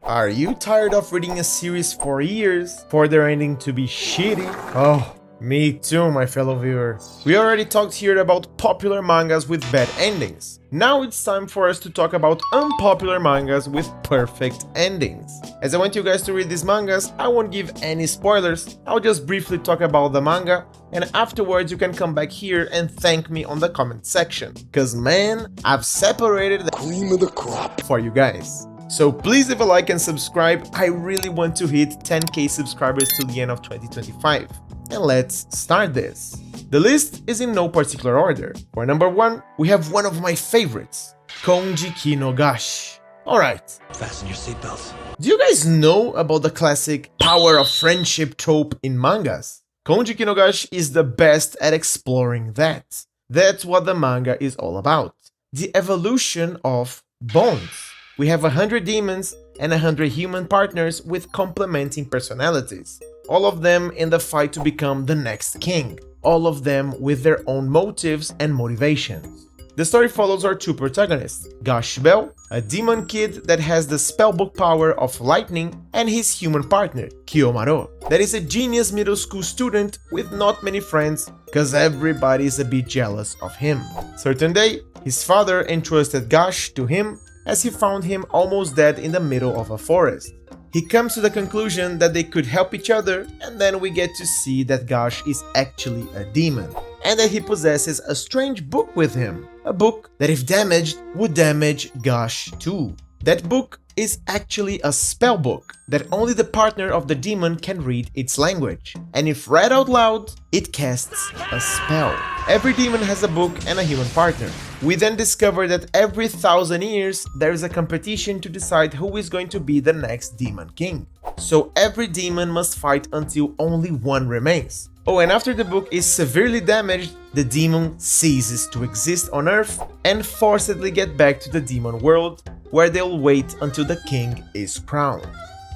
Are you tired of reading a series for years for their ending to be shitty? Oh, me too, my fellow viewer. We already talked here about popular mangas with bad endings. Now it's time for us to talk about unpopular mangas with perfect endings. As I want you guys to read these mangas, I won't give any spoilers. I'll just briefly talk about the manga, and afterwards you can come back here and thank me on the comment section. Cause man, I've separated the cream of the crop for you guys. So please leave a like and subscribe. I really want to hit 10k subscribers till the end of 2025. And let's start this. The list is in no particular order. For number 1, we have one of my favorites, Konjiki no Gashi. Alright. Fasten your seatbelts. Do you guys know about the classic power of friendship trope in mangas? Konjiki no Gashi is the best at exploring that. That's what the manga is all about. The evolution of bonds. We have 100 demons and 100 human partners with complementing personalities. All of them in the fight to become the next king. All of them with their own motives and motivations. The story follows our two protagonists, Gashi Bell, a demon kid that has the spellbook power of lightning, and his human partner, Kiyomaru, that is a genius middle school student with not many friends cause everybody is a bit jealous of him. Certain day, his father entrusted Gashi to him as he found him almost dead in the middle of a forest. He comes to the conclusion that they could help each other, and then we get to see that Gashi is actually a demon, and that he possesses a strange book with him. A book that if damaged, would damage Gashi too. That book is actually a spell book that only the partner of the demon can read its language, and if read out loud, it casts a spell. Every demon has a book and a human partner. We then discover that every 1,000 years there is a competition to decide who is going to be the next demon king. So every demon must fight until only one remains. Oh, and after the book is severely damaged, the demon ceases to exist on Earth and forcibly get back to the demon world, where they'll wait until the king is crowned.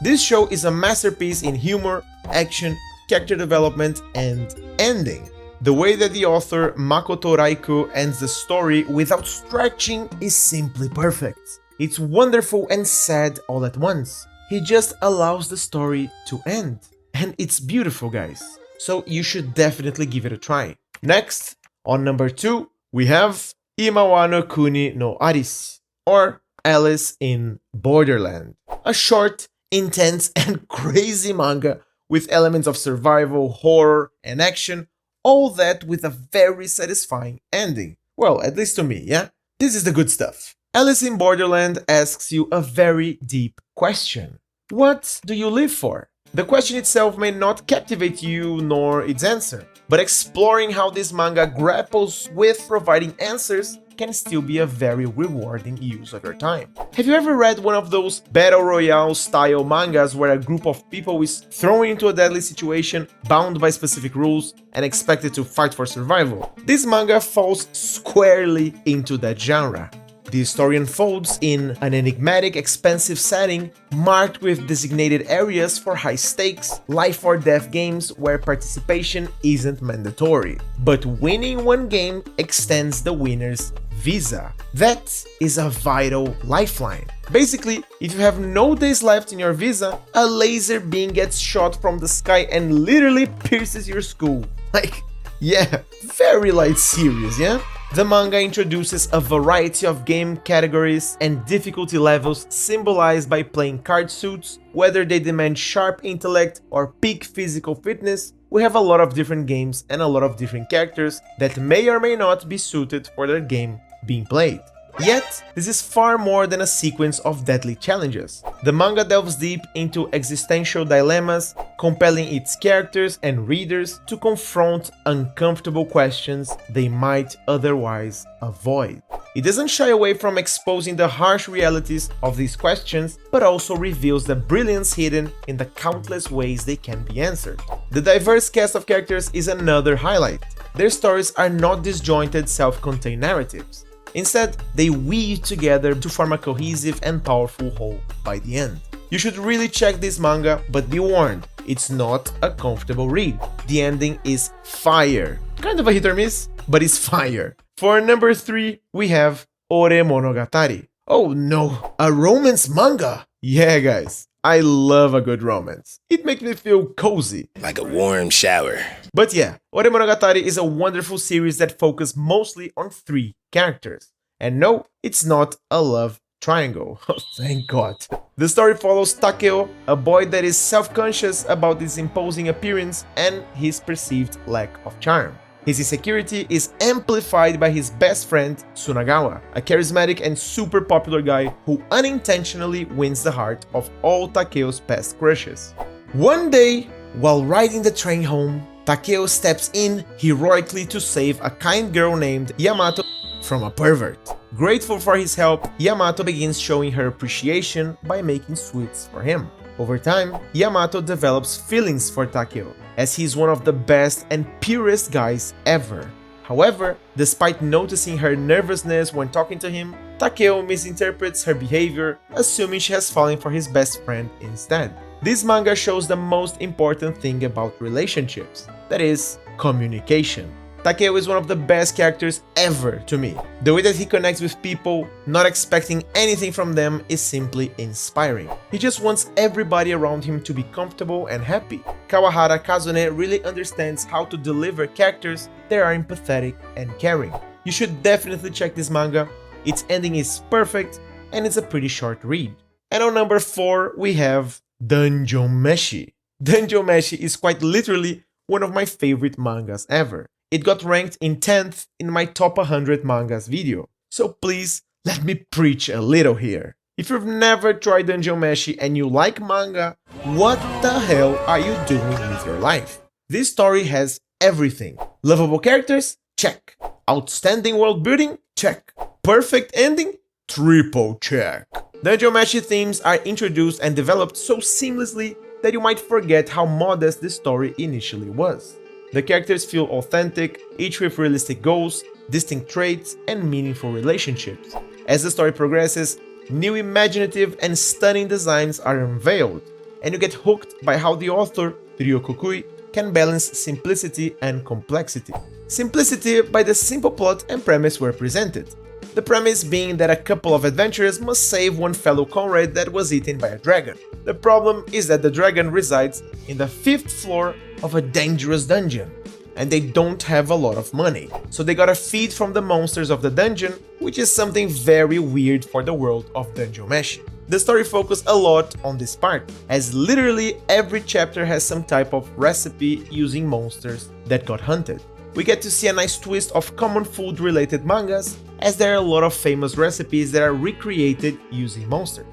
This show is a masterpiece in humor, action, character development, and ending. The way that the author Makoto Raiko ends the story without stretching is simply perfect. It's wonderful and sad all at once. He just allows the story to end. And it's beautiful, guys. So you should definitely give it a try. Next, on number 2, we have Imawa no Kuni no Aris, or Alice in Borderland. A short, intense, and crazy manga with elements of survival, horror, and action, all that with a very satisfying ending. Well, at least to me, yeah? This is the good stuff. Alice in Borderland asks you a very deep question. What do you live for? The question itself may not captivate you nor its answer, but exploring how this manga grapples with providing answers can still be a very rewarding use of your time. Have you ever read one of those battle royale style mangas where a group of people is thrown into a deadly situation, bound by specific rules, and expected to fight for survival? This manga falls squarely into that genre. The story unfolds in an enigmatic, expensive setting marked with designated areas for high-stakes, life-or-death games where participation isn't mandatory. But winning one game extends the winner's visa. That is a vital lifeline. Basically, if you have no days left in your visa, a laser beam gets shot from the sky and literally pierces your skull. Like, yeah, very light serious, yeah? The manga introduces a variety of game categories and difficulty levels symbolized by playing card suits, whether they demand sharp intellect or peak physical fitness. We have a lot of different games and a lot of different characters that may or may not be suited for their game being played. Yet, this is far more than a sequence of deadly challenges. The manga delves deep into existential dilemmas, compelling its characters and readers to confront uncomfortable questions they might otherwise avoid. It doesn't shy away from exposing the harsh realities of these questions, but also reveals the brilliance hidden in the countless ways they can be answered. The diverse cast of characters is another highlight. Their stories are not disjointed, self-contained narratives. Instead, they weave together to form a cohesive and powerful whole by the end. You should really check this manga, but be warned, it's not a comfortable read. The ending is fire. Kind of a hit or miss, but it's fire. For number 3, we have Ore Monogatari. Oh no, a romance manga! Yeah, guys, I love a good romance. It makes me feel cozy. Like a warm shower. But yeah, Ore Monogatari is a wonderful series that focuses mostly on 3 characters. And no, it's not a love triangle. Oh, thank God. The story follows Takeo, a boy that is self-conscious about his imposing appearance and his perceived lack of charm. His insecurity is amplified by his best friend, Tsunagawa, a charismatic and super popular guy who unintentionally wins the heart of all Takeo's past crushes. One day, while riding the train home, Takeo steps in heroically to save a kind girl named Yamato from a pervert. Grateful for his help, Yamato begins showing her appreciation by making sweets for him. Over time, Yamato develops feelings for Takeo, as he is one of the best and purest guys ever. However, despite noticing her nervousness when talking to him, Takeo misinterprets her behavior, assuming she has fallen for his best friend instead. This manga shows the most important thing about relationships, that is, communication. Takeo is one of the best characters ever to me. The way that he connects with people, not expecting anything from them, is simply inspiring. He just wants everybody around him to be comfortable and happy. Kawahara Kazune really understands how to deliver characters that are empathetic and caring. You should definitely check this manga. Its ending is perfect and it's a pretty short read. And on number 4 we have Dungeon Meshi. Dungeon Meshi is quite literally one of my favorite mangas ever. It got ranked in 10th in my top 100 mangas video. So please, let me preach a little here. If you've never tried Dungeon Meshi and you like manga, what the hell are you doing with your life? This story has everything. Lovable characters? Check. Outstanding world building? Check. Perfect ending? Triple check. Dungeon Meshi themes are introduced and developed so seamlessly that you might forget how modest the story initially was. The characters feel authentic, each with realistic goals, distinct traits, and meaningful relationships. As the story progresses, new imaginative and stunning designs are unveiled, and you get hooked by how the author, Ryo Kukui, can balance simplicity and complexity. Simplicity by the simple plot and premise were presented. The premise being that a couple of adventurers must save one fellow comrade that was eaten by a dragon. The problem is that the dragon resides in the 5th floor of a dangerous dungeon, and they don't have a lot of money, so they gotta feed from the monsters of the dungeon, which is something very weird for the world of Dungeon Meshi. The story focuses a lot on this part, as literally every chapter has some type of recipe using monsters that got hunted. We get to see a nice twist of common food related mangas, as there are a lot of famous recipes that are recreated using monsters.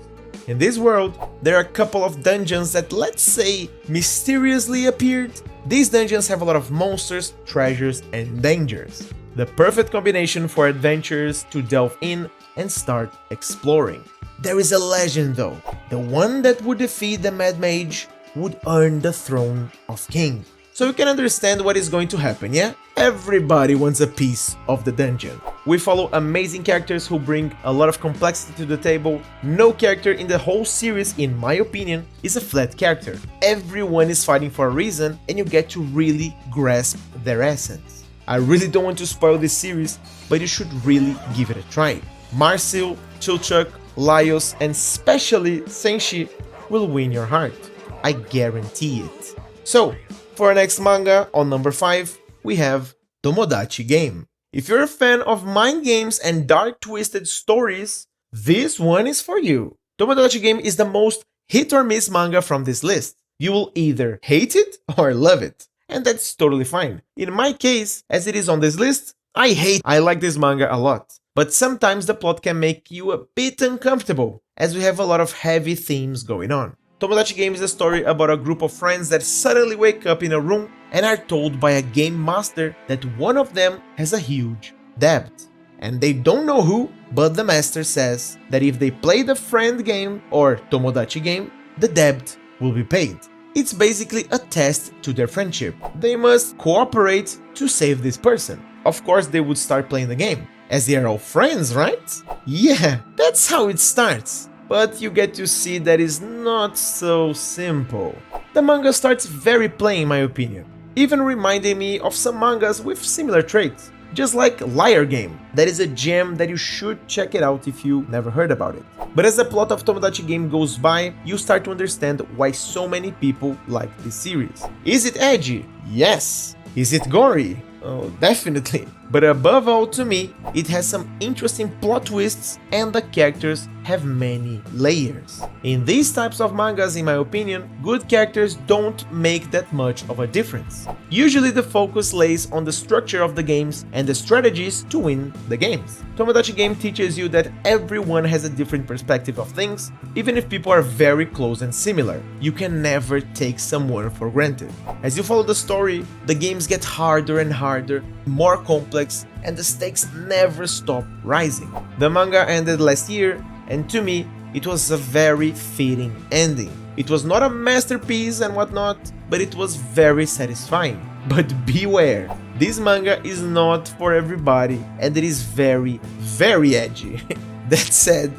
In this world, there are a couple of dungeons that, let's say, mysteriously appeared. These dungeons have a lot of monsters, treasures, and dangers. The perfect combination for adventurers to delve in and start exploring. There is a legend though, the one that would defeat the Mad Mage would earn the throne of king. So you can understand what is going to happen, yeah? Everybody wants a piece of the dungeon. We follow amazing characters who bring a lot of complexity to the table. No character in the whole series, in my opinion, is a flat character. Everyone is fighting for a reason and you get to really grasp their essence. I really don't want to spoil this series, but you should really give it a try. Marcel, Chilchuk, Laios, and especially Senshi will win your heart. I guarantee it. So, for our next manga, on number 5, we have Tomodachi Game. If you're a fan of mind games and dark twisted stories, this one is for you. Tomodachi Game is the most hit or miss manga from this list. You will either hate it or love it, and that's totally fine. In my case, as it is on this list, I like this manga a lot, but sometimes the plot can make you a bit uncomfortable, as we have a lot of heavy themes going on. Tomodachi Game is a story about a group of friends that suddenly wake up in a room and are told by a game master that one of them has a huge debt. And they don't know who, but the master says that if they play the friend game or Tomodachi Game, the debt will be paid. It's basically a test to their friendship. They must cooperate to save this person. Of course, they would start playing the game, as they are all friends, right? Yeah, that's how it starts. But you get to see that it's not so simple. The manga starts very plain in my opinion, even reminding me of some mangas with similar traits. just like Liar Game. That is a gem that you should check it out if you never heard about it. But as the plot of Tomodachi Game goes by, you start to understand why so many people like this series. Is it edgy? Yes. Is it gory? Oh, definitely. But above all, to me, it has some interesting plot twists and the characters have many layers. In these types of mangas, in my opinion, good characters don't make that much of a difference. Usually the focus lays on the structure of the games and the strategies to win the games. Tomodachi Game teaches you that everyone has a different perspective of things, even if people are very close and similar. You can never take someone for granted. As you follow the story, the games get harder and harder, more complex, and the stakes never stop rising. The manga ended last year, and to me, it was a very fitting ending. It was not a masterpiece and whatnot, but it was very satisfying. But beware, this manga is not for everybody, and it is very, very edgy. That said,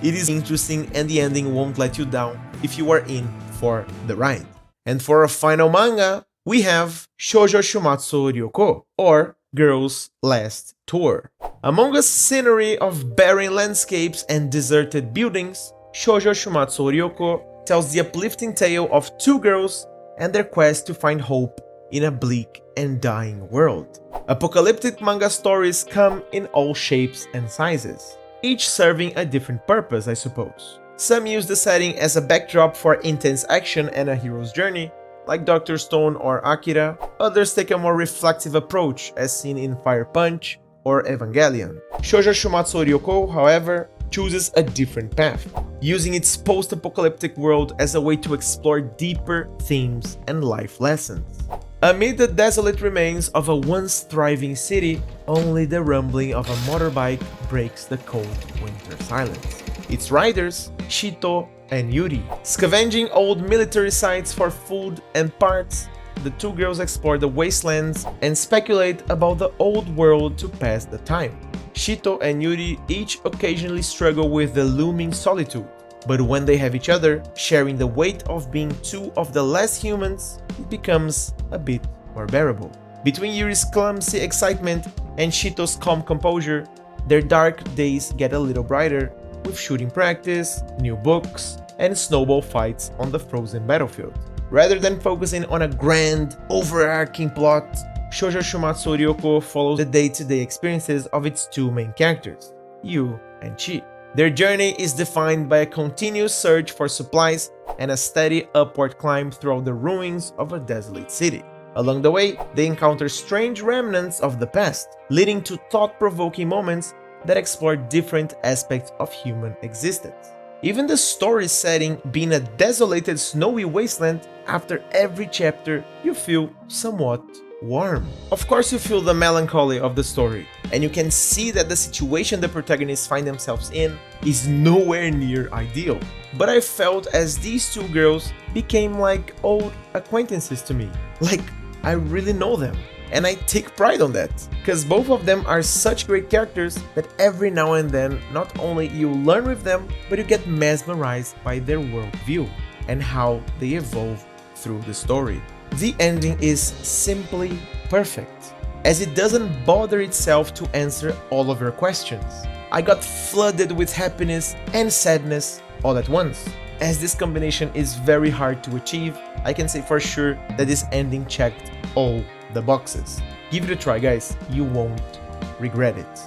it is interesting and the ending won't let you down if you are in for the ride. And for our final manga, we have Shoujo Shumatsu Ryoko, or Girls' Last Tour. Among a scenery of barren landscapes and deserted buildings, Shoujo Shumatsu Ryoko tells the uplifting tale of two girls and their quest to find hope in a bleak and dying world. Apocalyptic manga stories come in all shapes and sizes, each serving a different purpose, I suppose. Some use the setting as a backdrop for intense action and a hero's journey, like Dr. Stone or Akira. Others take a more reflective approach, as seen in Fire Punch or Evangelion. Shoujo Shumatsu Ryoko, however, chooses a different path, using its post-apocalyptic world as a way to explore deeper themes and life lessons. Amid the desolate remains of a once thriving city, only the rumbling of a motorbike breaks the cold winter silence. Its riders, Shito and Yuri. Scavenging old military sites for food and parts, the two girls explore the wastelands and speculate about the old world to pass the time. Shito and Yuri each occasionally struggle with the looming solitude, but when they have each other, sharing the weight of being two of the last humans, it becomes a bit more bearable. Between Yuri's clumsy excitement and Shito's calm composure, their dark days get a little brighter, with shooting practice, new books, and snowball fights on the frozen battlefield. Rather than focusing on a grand, overarching plot, Shoujo Shumatsu Ryoko follows the day-to-day experiences of its two main characters, Yu and Chi. Their journey is defined by a continuous search for supplies and a steady upward climb throughout the ruins of a desolate city. Along the way, they encounter strange remnants of the past, leading to thought-provoking moments that explore different aspects of human existence. Even the story setting being a desolated snowy wasteland, after every chapter you feel somewhat warm. Of course you feel the melancholy of the story, and you can see that the situation the protagonists find themselves in is nowhere near ideal. But I felt as these two girls became like old acquaintances to me, like I really know them. And I take pride on that, because both of them are such great characters that every now and then not only you learn with them, but you get mesmerized by their worldview and how they evolve through the story. The ending is simply perfect, as it doesn't bother itself to answer all of your questions. I got flooded with happiness and sadness all at once. As this combination is very hard to achieve, I can say for sure that this ending checked all the boxes. Give it a try, guys, you won't regret it.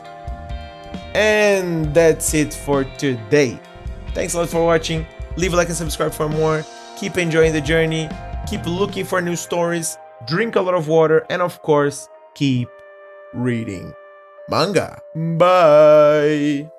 And that's it for today. Thanks a lot for watching. Leave a like and subscribe for more. Keep enjoying the journey, keep looking for new stories, drink a lot of water, and of course, keep reading manga. Bye!